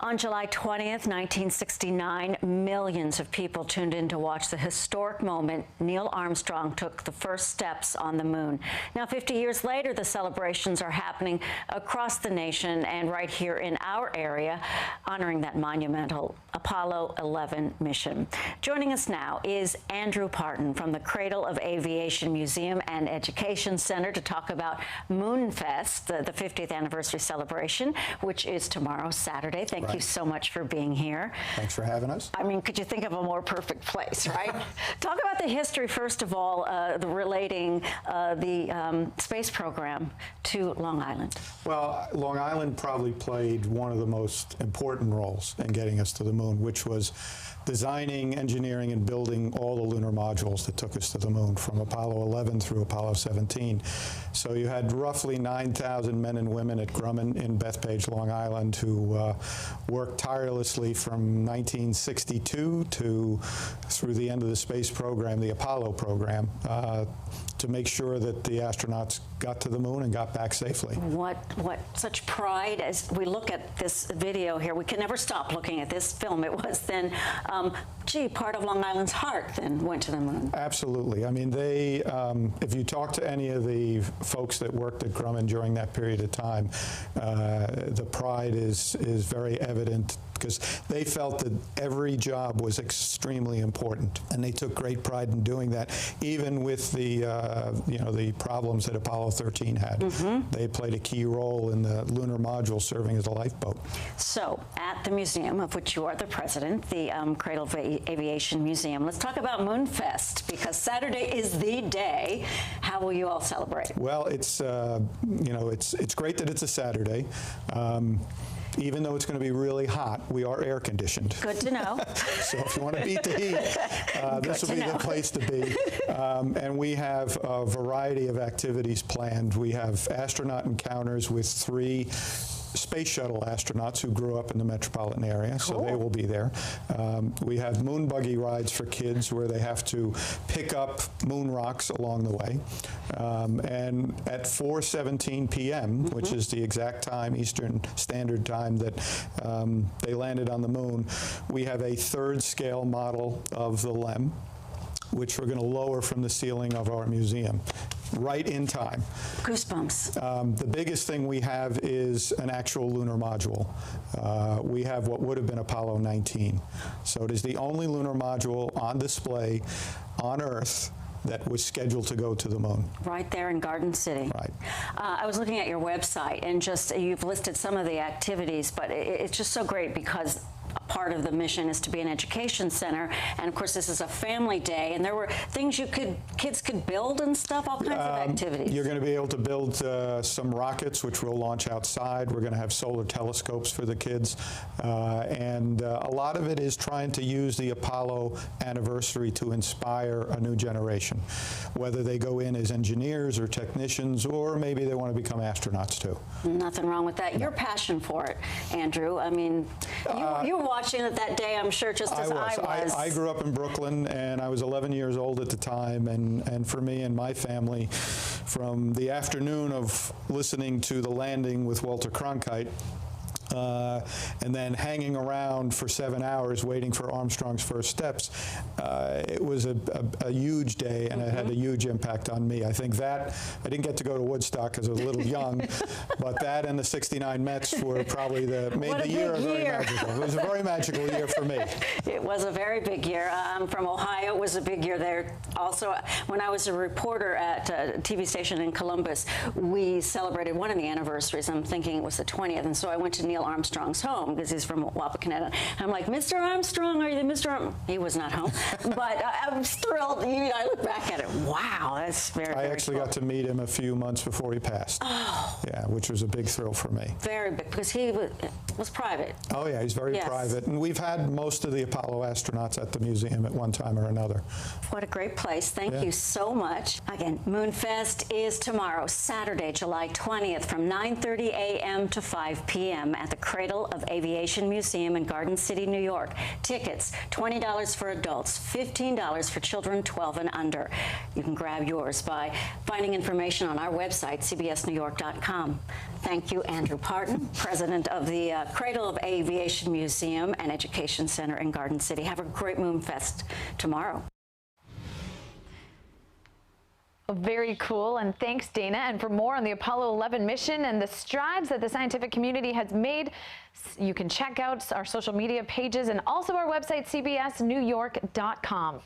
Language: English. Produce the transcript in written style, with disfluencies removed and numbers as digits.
On July 20th, 1969, millions of people tuned in to watch the historic moment Neil Armstrong took the first steps on the moon. Now, 50 years later, the celebrations are happening across the nation and right here in our area, honoring that monumental Apollo 11 mission. Joining us now is Andrew Parton from the Cradle of Aviation Museum and Education Center to talk about Moonfest, the 50th anniversary celebration, which is tomorrow, Saturday. Thank you so much for being here. Thanks for having us. I mean, could you think of a more perfect place, right? Talk about the history, first of all, relating the space program to Long Island. Well, Long Island probably played one of the most important roles in getting us to the moon, which was designing, engineering, and building all the lunar modules that took us to the moon from Apollo 11 through Apollo 17. So you had roughly 9,000 men and women at Grumman in Bethpage, Long Island, who worked tirelessly from 1962 through the end of the space program, the Apollo program, to make sure that the astronauts got to the moon and got back safely. What such pride as we look at this video here. We can never stop looking at this film. It was then, gee, part of Long Island's heart then went to the moon. Absolutely. I mean, they, if you talk to any of the folks that worked at Grumman during that period of time, the pride is very evident, because they felt that every job was extremely important, and they took great pride in doing that, even with the the problems that Apollo 13 had. They played a key role in the lunar module serving as a lifeboat. So, at the museum, of which you are the president, the Cradle of Aviation Museum, let's talk about Moonfest, because Saturday is the day. How will you all celebrate? Well, it's it's great that it's a Saturday. Even though it's going to be really hot, we are air conditioned. Good to know. So if you want to beat the heat, this will be the place to be. And we have a variety of activities planned. We have astronaut encounters with 3 space shuttle astronauts who grew up in the metropolitan area, so they will be there. We have moon buggy rides for kids where they have to pick up moon rocks along the way. And at 4:17 p.m., which is the exact time, Eastern Standard Time, that they landed on the moon, we have a 3rd scale model of the LEM, which we're going to lower from the ceiling of our museum, right in time. Goosebumps. The biggest thing we have is an actual lunar module. We have what would have been Apollo 19. So it is the only lunar module on display on Earth that was scheduled to go to the moon. Right there in Garden City. Right. I was looking at your website, and just you've listed some of the activities, but it's just so great because part of the mission is to be an education center, and of course this is a family day, and there were things kids could build and stuff, all kinds of activities. You're going to be able to build some rockets, which we'll launch outside. We're going to have solar telescopes for the kids, and a lot of it is trying to use the Apollo anniversary to inspire a new generation, whether they go in as engineers or technicians, or maybe they want to become astronauts too. Nothing wrong with that. Your passion for it, Andrew. I mean, you were watching it that day, I'm sure, just as I was. I grew up in Brooklyn, and I was 11 years old at the time, and for me and my family, from the afternoon of listening to the landing with Walter Cronkite, and then hanging around for 7 hours waiting for Armstrong's first steps, it was a huge day, and it had a huge impact on me. I think that, I didn't get to go to Woodstock because I was a little young, but that and the =69 Mets were probably made the year very magical. It was a very magical year for me. It was a very big year. I'm from Ohio. It was a big year there. Also, when I was a reporter at a TV station in Columbus, we celebrated one of the anniversaries. I'm thinking it was the 20th, and so I went to Neil Armstrong's home, because he's from Wapakoneta. I'm like, Mr. Armstrong, are you the Mr. Armstrong? He was not home, but I was thrilled. I look back at it. Wow, that's very, I actually got to meet him a few months before he passed. Oh. Yeah, which was a big thrill for me. Very big, because he was private. Oh, yeah, he's very private. And we've had most of the Apollo astronauts at the museum at one time or another. What a great place. Thank you so much. Again, Moonfest is tomorrow, Saturday, July 20th, from 9:30 a.m. to 5 p.m. at the Cradle of Aviation Museum in Garden City, New York. Tickets, $20 for adults, $15 for children 12 and under. You can grab yours by finding information on our website, cbsnewyork.com. Thank you, Andrew Parton, president of the Cradle of Aviation Museum and Education Center in Garden City. Have a great Moonfest tomorrow. Very cool, and thanks, Dana. And for more on the Apollo 11 mission and the strides that the scientific community has made, you can check out our social media pages and also our website, cbsnewyork.com.